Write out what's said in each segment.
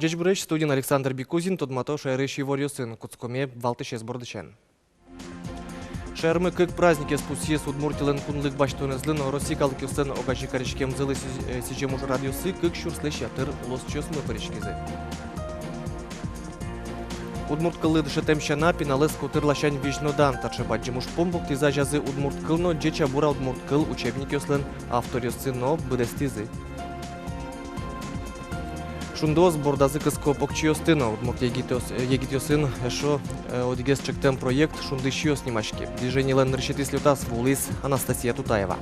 Жечбүреш студент Александр Бикузин тодмато шайрыш Еворьосын Куцкоме Валтышес Бордычен. Шермы кык празднике спусие Удмуртилен кунлык баштонезлын Россикалық юсын огажи каришкем зылы сижемуш радиосы кык шурслеш ятыр лос чесмы паришкизы. Удмурткылы дышетем шана пиналыс кутырлашань вишнодан тачебат жемуш помбук тиза жазы удмурткылно жеча бура удмурткыл учебник ёслын авторёсы но быдестизы. Шундоз бордазы кыско покчиостына удмурт егитёсын эшо одигес чектем проект шундышио снимашки. Движение лен решетис лютас вулис Анастасия Тутаева.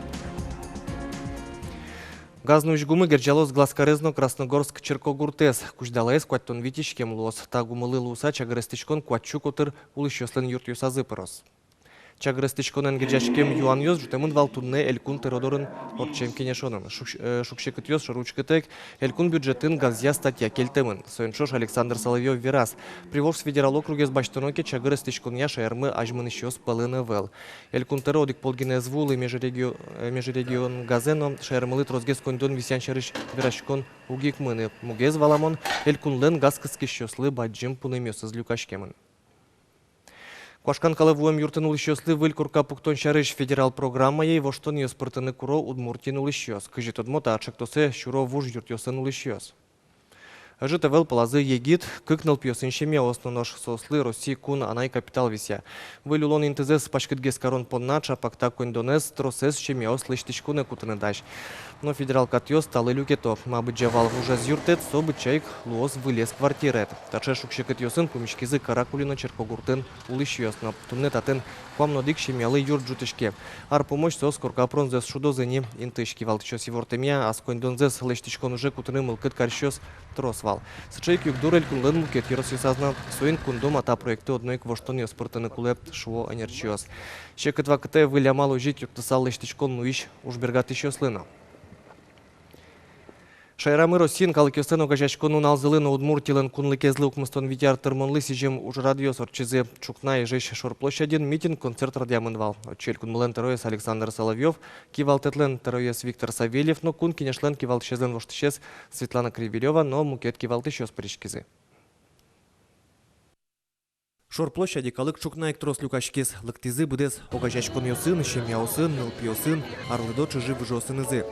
Газну жгумы герджалос Гласкарезно Красногорск Черкогуртес. Куждалаес куаттон витишкем лос. Тагумылы луса чагрестичкон куатчу котыр улышёслен юрт юсазы пырос. Чагрестичконен герджашкем юан ёс жутемын валтунне элькун теродорын отчем кенешонын. Шукшекыт ёс шаручкытек элькун бюджетін газя статья келтемын. Соеншош Александр Соловьев верас. Приволжск федерал округес баштоноке чагрестичкон яша эрмы ажмын ищёс пылыны вел. Элькун теродик полгинез вулы межрегион газено шаермылы трозгес кондон висян шарыш верашкон угик мыны. Мугез валамон элькун лен газкыски щёслы баджим пунымёсыз люкашкемын. Куашкан калывуем юртын улышёслы вылькурка пуктон шарыш федерал программа ей воштон ёс пыртыны куро удмуртин улышёс. Кыжит одмота ачактосе шуро вуж юртёсын улышёс. Житавел палазы егит, кыкнал пьёсын шеме основнош сослы России кун анай капитал вися. Вылюлон интезес пашкытгес карон поннача пакта кондонес тросес шеме ослыштичкуне кутыны даш. Но федерал катьёс сталы люкетов. Мабы джавал вужаз юртет, собы чайк луос вылез квартирет. Таче шукшекет ёсын кумишкизы каракулино Черкогуртын улышёс. Но туннет атын квамнодик шемелы юрт жутышке. Ар помощь сос корка пронзес шудозыни интышки валтычёс евортемия, а с кондонзес лыштичкон уже кутыны мылкыт карщёс тросвал. Сычайк югдурель кунлен мукет юрос юсазна суин кундом ата проекты одной квоштон ёспыртыны кулеп шво энерчиос. Щекет вакыте вылямал ужить юктысал лыштичкон нуиш ужбергат ещё слына. Шайрамы Россин калыкёстен огажачкону налзылын удмуртилен кунлыкезлы укмыстон витяр тырмонлы сижем уж радиос орчизе чукна и жещ шорплощадин митинг концерт радиамынвал. Отчель кунмылен тароес Александр Соловьев, кивалтетлен тароес Виктор Савельев, но кун кинешлен кивалтшезен воштышез Светлана Кривилева, но мукет кивалтышёс паришкизы. Шорплощади калык чукна эктрос люкашкес лыктизы будес огажачкон ёсын, шемяусын, нылпиосын, арлыдо чыжы выжосын изы.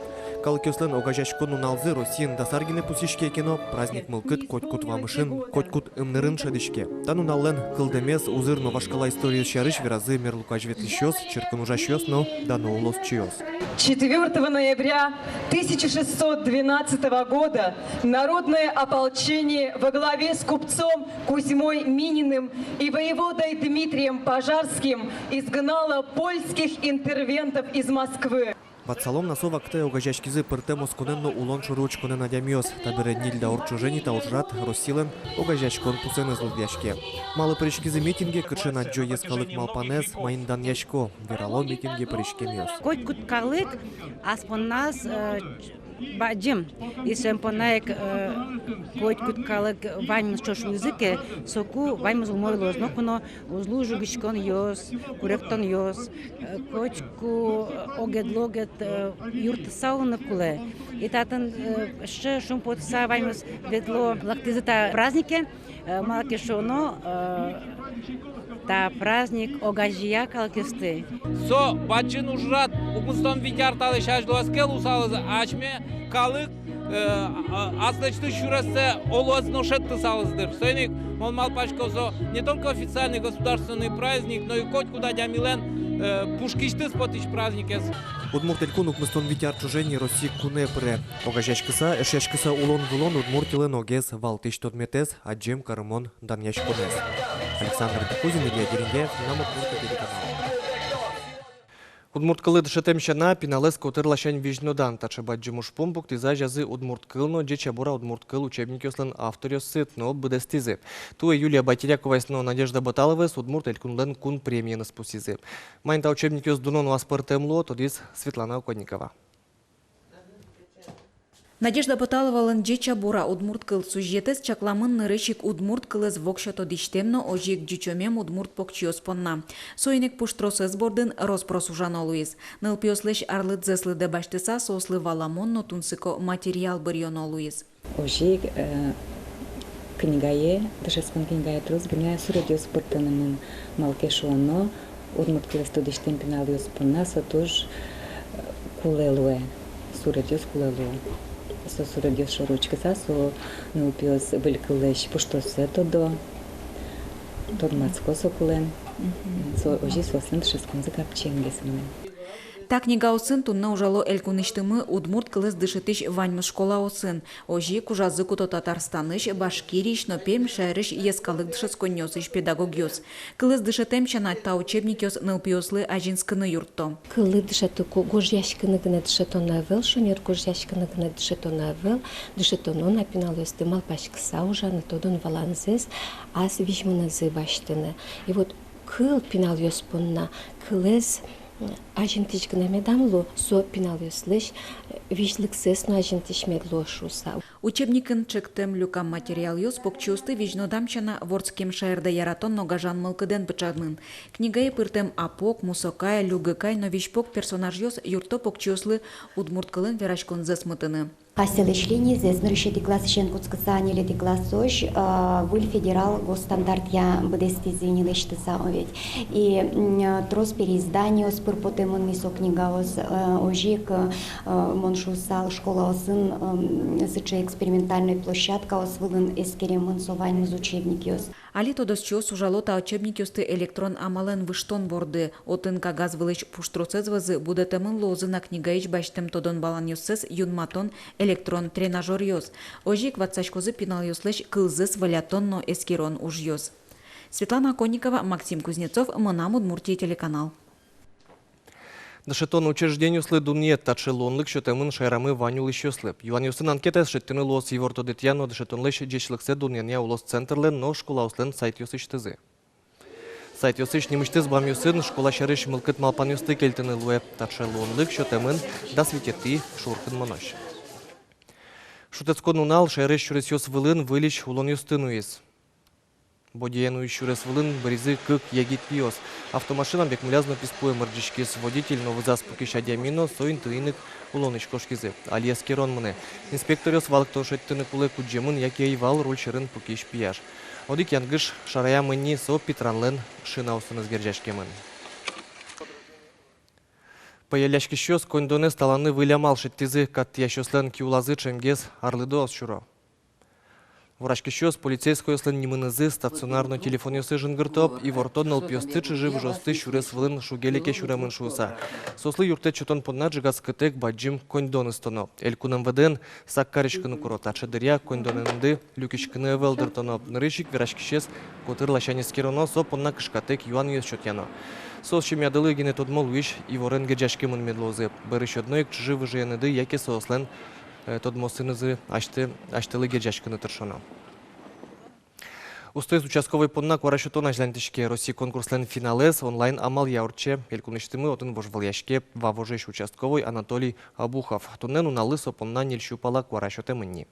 Калыкёслен огажачкону налзы Россиин дасаргине пусишке кино праздник мылкыт котькут вамышын, котькут ымнырын шадышке. Тану наллен кылдемес узыр новашкала история шарыш веразы мерлукаж ветлищёс, черкан ужащёс, но дано улос чиёс. 4 ноября 1612 года народное ополчение во главе с купцом Кузьмой Мининым и воеводой Дмитрием Пожарским изгнало польских интервентов из Москвы. Батсалом насова кте огажачкизы пыртемос коненно улон шуруч конен адямиос. Табере нильда орчужени таужрат Россилен огажачкон пусен излудяшке. Малы паришкизы митинге кыршена джо ескалык малпанез майындан яшко. Верало митинге паришкемиос. Котькут калык аспоннас баджим. Исем понаек котькут калык ваймус чошу языке соку ваймус умой лозно коно узлужу гишкон йос, куректон йос, котьку огедлогет юрт сауна куле. И татан ще шум потса ваймус ветло лактизата празднике малакешоно та праздник огажия калкесты. Со бачин ужрат укмыстон витяр талы шаждуаскел усалызы ачме калык аслычты шурасты олозношетты салыздыр. Сойник Малпашко не только официальный государственный праздник, но и коть куда дямилен пушкишты спотыч праздник. Удмуртелькун укмыстон витяр чужени России куне пре. Огажачкыса, эшячкыса улон-вулон удмуртилен огез валтыш тодметез, аджем карымон даньяшконез. Александр Бикузин, Илья Дерендеев, нам Удмуртка телеканал. Удмурткылы дышетем шана пиналес котырлашань вижнодан тачебат жимуш помбук тиза жазы удмурткылно джечабура удмурткыл учебник ёслен авторёс сыт, но быдестизы. Туе Юлия Батирякова но Надежда Баталова с удмурт элькунлен кун премии на спусизы. Майнта учебник ёс дунон васпартемло, тодис Светлана Оконникова. Надежда Баталова джеча бура удмурткыл сюжетес чакламын нырышик удмурткылыз вокшото диштемно ожик джичомем удмурт покчиос понна. Соинек пуштросыз бордын роспросужано луиз. Нылпиослеш арлыдзеслы дебаштеса сослы валамонно тунсыко материал бырьоно луиз. Ожик книгае, дышескон книгае трус, гня сурадио спортанамын малкешоно, Удмурт кылыс тодиштен пеналио спорна, сатуж кулелуе, сурадио кулелуе. Со сурадио шоручкаса, со нупиос вылькылыш пуштосе тодо, тод мацкосо кулен, со ожи сослен дышескон закапченгесмен. Та книга осын тунна ужало элькуныштымы удмурт кылыс дышытыш ваньмыз школа осын. Ожи кужазыку то Татарстаныш, Башкириш, но Пермь шайрыш ескалык дышысконёсыш педагогиос. Кылыс дышытем чанать та учебникиос нылпиослы ажинскыны юртто. Кылы дышатыку гожьяшкыны гына дышатона вел, шунер гожьяшкыны гына дышатона вел, дышатоно напинал ёстымал пашкыса ужаны тодон валанзес, ас вишмынызы баштыны. И вот кыл пинал ёспонна, кылыз ажинтиш гына медамлу, со пинал ёслыш, вишлыксес на ажинтиш медлошуса. Учебникын чектем люкам материал ёс покчусты вижнодамчана ворцкем шайырда яратон ногажан мылкыден бычагнын. Книгае пыртем апок, мусокай, люгыкай, но вишпок персонаж ёс юрто покчуслы удмурт кылын верашкон зесмытыны. Аселышлини зез нырышети класс шен куцкасани лети классош выль федерал госстандарт я бдестизи не лештыса овет. И трос переиздание с пырпотемон мисо книга ос ожик моншусал школа осын сыче экспериментальной площадка ос вылын эскеремон совань учебники ос. Али тодосчос ужало та учебник ёсты электрон амален выштон борды. Отын кагаз вылыш пуштроцезвазы будетемын лозы на книгаич баштем тодон балан ёсыз юнматон электрон тренажер ёс. Ожик ватсашкозы пинал ёслыш кылзыс валятонно эскерон уж ёс. Светлана Конникова, Максим Кузнецов, Мынам Удмуртия телеканал. Дышетон учреждению сли дуниет тачелонлык шөтемын шайрамы ванюлы шөслеп. Юванюсын анкета шеттіні лос еворто детьяно дышетонлыш джешліксе дуньяния улос центрлен, но школа услен сайт ёсыш тызы. Сайт ёсыш немыштыз бам ёсын школа шарыш мылкыт малпан ёсты келтіні луэ тачелонлык шөтемын да светети шуркын монош. Шутецкон унал шайрыш шурес ёс вылын вылиш улон ёстыну ез. Бодиену еще раз вылын, бризы, кык, ягит пиос. Автомашинам бекмулязно писпуе мордичкис. Водитель новый заспуки шадямино, соин тыйнык улоныш кошкизы. Алиес керон мыне. Инспекториос валк тошеттыны кулы куджемын, яки айвал роль шырын пукиш пияш. Одик янгыш шарая мыни со питранлен шина усыныз гержашкемын. Паяляшки щёс кондоне сталаны вылямал шеттизы, кат ящослен киулазы чемгез арлыдоос шуро. Врачки щос полицейское слен немынызы стационарно телефон ёсы жынгыртоп и вортоннал пьёсты чыжып жосты шурес вылын шугелеке шуремын шуса. Сослы юрте чотон понна жыгас кытек баджим кондон ыстоно. Элькун МВДн саккаришкыны курота чыдыря кондонынды люкишкыны велдыртоно. Нырышик врачки щес котыр лащанискероно со понна кышкатек юан ёс чотяно. Сос шемядылы гене тодмол виш и ворен геджашкемын медлозы. Бырыш одноек чыжы выжыяныды яке сослен тодмосынызы аштылы геджашкыны тыршоно. Устоис участковый понна кварашутон ажлантишке Россия конкурслен финалес онлайн амал яурче элькуныштымы отын вожваляшке вавожеш участковый Анатолий Абухов. Туннен уналысо понна нельщупала кварашутемынни.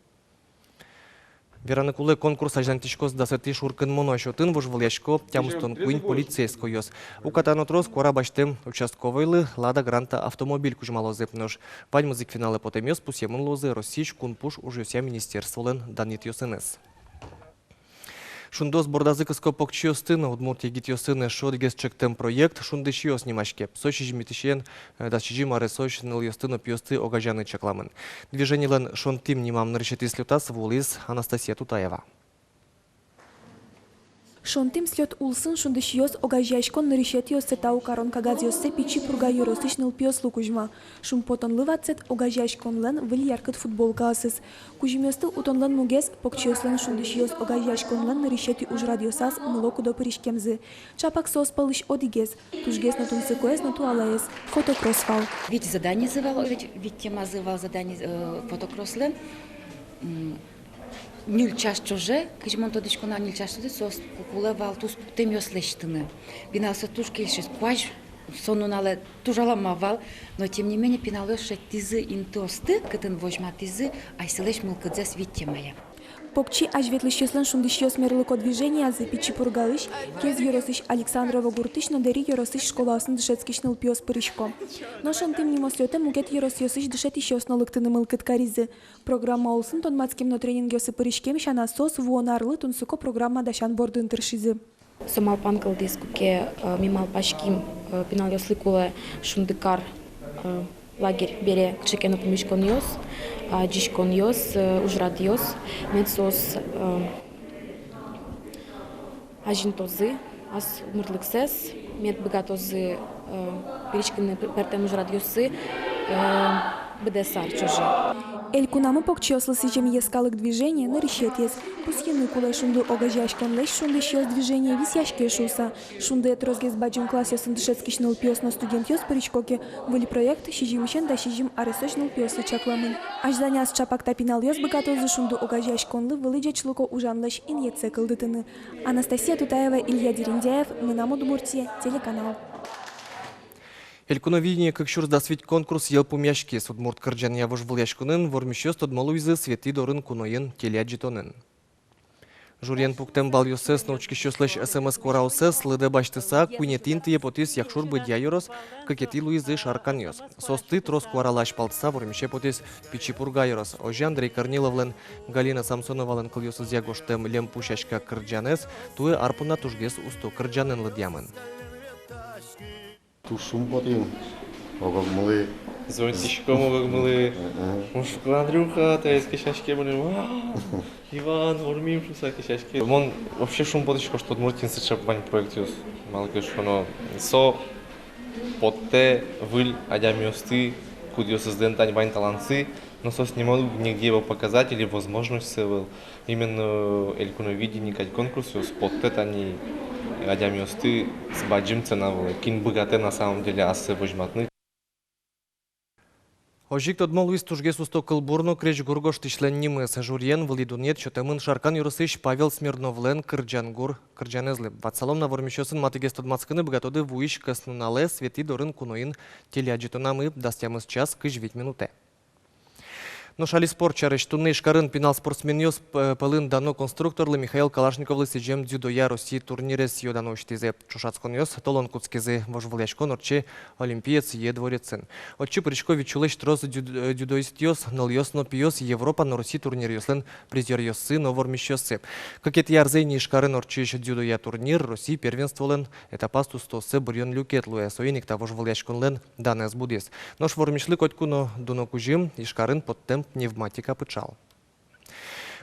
Вераныкулы конкурс ажлантишкос дасети шуркын моношотын вожваляшко тямустон куин полицейско ёс. Укатанотрос квара баштем участковыйлы Лада Гранта автомобиль кужмалозы пнош. Вань музык финале потем ёс пусемын лозы Российш кунпуш ужёся министерстволен данит ёсынес. Шундос бордазыкыско покчиостыны Удмуртия гитьосыны шодгес чектем проект шундышио снимашке. Сочи жмитишен дасчижи маре соч ныльостыны пьосты огажаны чекламын. Движение лен шонтим немам нарышети слютас вулиз Анастасия Тутаева. Шонтим слет улсын шундыш ёс огажяшкон нарышет ёс сетау карон кагаз ёссе пичи пурга юростыш нылпиос лукужма. Шум потон лывацет огажяшкон лен вили яркет футболка асыз. Кужимёсты утон лен мугес покчиос лен шундыш ёс огажяшкон лен нарышети уж радиосас мылоку до пыришкемзы. Чапак сос палыш одигез. Тужгес на тунцы коес на туалаес. Фотокроссфал. Ведь задание зывал, ведь тема зывал задание фотокросс лен. Нил час чуже, кижмон тодичко на нил час чуже, сос кукуле валтус тем ёслештыны. Бинался туш кельшис, куаж сонунале тужаламавал, но тем не менее пиналёше тизы интосты, кытын вожма тизы, айсылеш мылкыдзес виттемая. Покчи ажветлыш ёслан шундыш ёс мерлыко движения за пичи пургалыш, кез ёросыш Александрова гуртыш, но дери ёросыш школасын дышецкишныл пиос пырышко. Но шантым не мослёте мугет ёрос ёсыш дышет ещё снолыктыны мылкыт каризы. Программа олсын тон мацкемно тренинг ёсы пырышкем шана сос вуонарлы тунсуко программа дашан бордын тыршизы. Сомал панкал дискуке мимал пашким пинал ёслыкуле шундыкар лагерь бере чекену помишкон ёс, джишкон ёс, ужрад ёс, медсос ажинтозы, ас мурлыксес, медбыгатозы перечкины пертем ужрад ёсы, бедесар чужи. Эль кунамы покчёслы сижем ескалык движение на решетес. Пусьены кулай шунду огажяшкон лещ шунды щёс движение вис яшке шуса. Шунды этрозгез баджун класс ёсын дышецкишныл пиос на студент ёс паричкоке. Были проект щижимишен да щижим аресочныл пиосы чакламын. Аж заняс чапак тапинал ёс богатозы шунду огажяшконлы вылыджачлыко ужанлыш инъекция кылдытыны. Анастасия Тутаева, Илья Дерендяев, Мынам Удмуртия, телеканал. Элькуновидение, как шурс досвить конкурс ел пумяшки с удмурт кырджан явуш выльяшкунын, вормещёс тодмолуизы свети дорын куноен телеаджитонын. Журен пуктем бал ёсес научки щёслэш СМС кораусес, лыде баштыса, куйнетин тие потис яхшур быдья юрос, какети луизы шаркан ёс. Состы трос куаралаш палтса вормеще потис пичи пурга юрос. Ожи Андрей Корниловлен, Галина Самсоновален кыл ёсыз ягоштем лем пушашка кырджанес, туе арпуна тужгес усто кырджанен лыдьямын. Тушум потин, огог млы. Зонтичком огог млы. Мушку Андрюха, та из кишашки были. Иван, вормим шуса кишашки. Мон вообще шум потичко, что Удмуртин сычап вань проект юз. Малкеш оно со потте выль адямиосты, кудио созден тань вань таланцы, но со снимал нигде его показать или возможность был именно элькуновидение кать конкурс юз потте тани адямиосты с баджим ценавы. Кин богате на самом деле асы выжматны. Ожик тодмолуиз тужгес усто кылбурно креш гургош тишленнимы сажурьен валидунет чотемын шаркан юрысыш Павел Смирновлен кырджангур кырджанезлы. Ватсалом на вормещёсын матыгес тодмацкыны богатоды вуиш каснулале свети дорын куноин телеаджитонамы дастямыз час кыж 9 минуте. Но шали спорт чарыш тунны шкарын пинал спортсмен ёс пылын дано конструкторлы Михаил Калашниковлы сижем дзюдоя России турнире с йодано уштизе. Чушацкон ёс толон куцкизе вожволяшкон орче олимпиец е дворецен. Отчи Причкович чулеш трос дзюдоист ёс, нол ёс но пиёс Европа на России турнир ёслен призер ёсы но вормещёсы. Какет ярзейни шкарын орчиш дзюдоя турнир России первенстволен этапасту стосы бурьон люкетлуе соиник та вожволяшконлен данес будес. Нош вормишлы котькуно дунокужим и шкарын подтем пневматика пычал.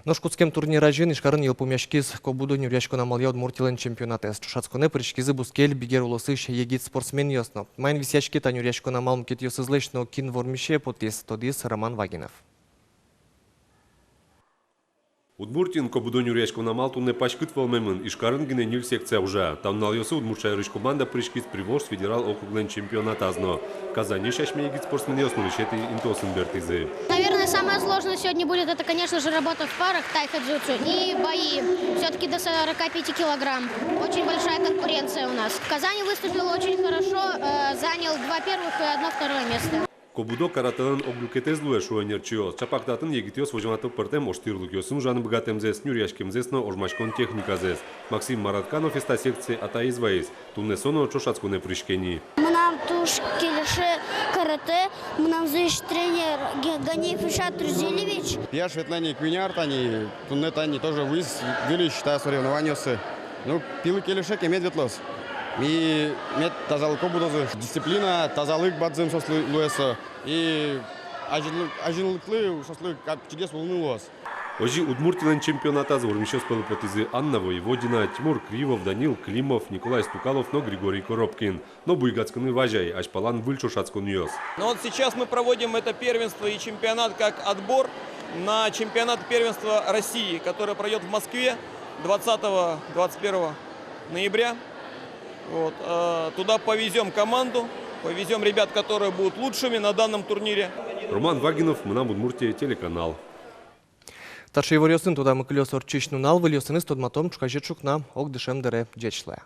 Но шкутскем турнира жен ишкарын ел пумяшкиз кобуду нюряшко намалия Удмуртилен чемпионатес. Чушацконе причкизы бускель бигер улысыш егит спортсмен ёсно. Майн висячки та нюряшко намал мкет ёсызлеш, но кин вормище потис тодис Роман Вагинов. Удмуртин кобудон юряшко на Малту не пашкыт волмемын, ишкарын гененил секция уже. Там налёсы Удмуртшайрыш команда пришкиз привоз федерал округлен чемпионат азно. Казани шашме егит спортсмен ёсно решеты интосын бертизы. Наверное, самое сложное сегодня будет, это, конечно же, работа в парах, тайхаджутсу и бои. Все-таки до 45 килограмм. Очень большая конкуренция у нас. В Казани выступил очень хорошо, занял 2 первых и 1 второе место. Кобудо каратанын оглюкетез луэ шуэнерчиос. Чапактатын егитиос вожматып пыртем оштирлыкёсын жаны богатемзес, нюряшкемзес, но ожмашкон техниказес. Максим Маратканов из та секции атаизваис. Туннесоно чошацкуне пришкени. Нам туш келеше карате, нам зыш тренер Ганиев Ишат Трузилевич. Я Светлане Квиняртани, туннетани тоже вылили, считаю, соревнования. Ну, пилы келеше кемедветлос. Ми мет тазалык обудозы, дисциплина, тазалык бадзым сослы луэса и ажинлыклы сослы как чудес волны луэс. Ожи Удмуртилен чемпионата за вормещёс пылыпотизы Анна Воеводина, Тимур Кривов, Данил Климов, Николай Стукалов, но Григорий Коробкин. Но буйгацканы важай, аж палан выль шошацкон ёс. Но вот сейчас мы проводим это первенство и чемпионат как отбор на чемпионат первенства России, который пройдет в Москве 20-21 ноября. Вот, туда повезем команду, повезем ребят, которые будут лучшими на данном турнире. Роман Вагинов, Мынам Удмуртия, телеканал. Тарши варёсын туда мы клёс орчиш нунал, вылёсын из тодматом чукажет шукна, ок дышем дере джечлая.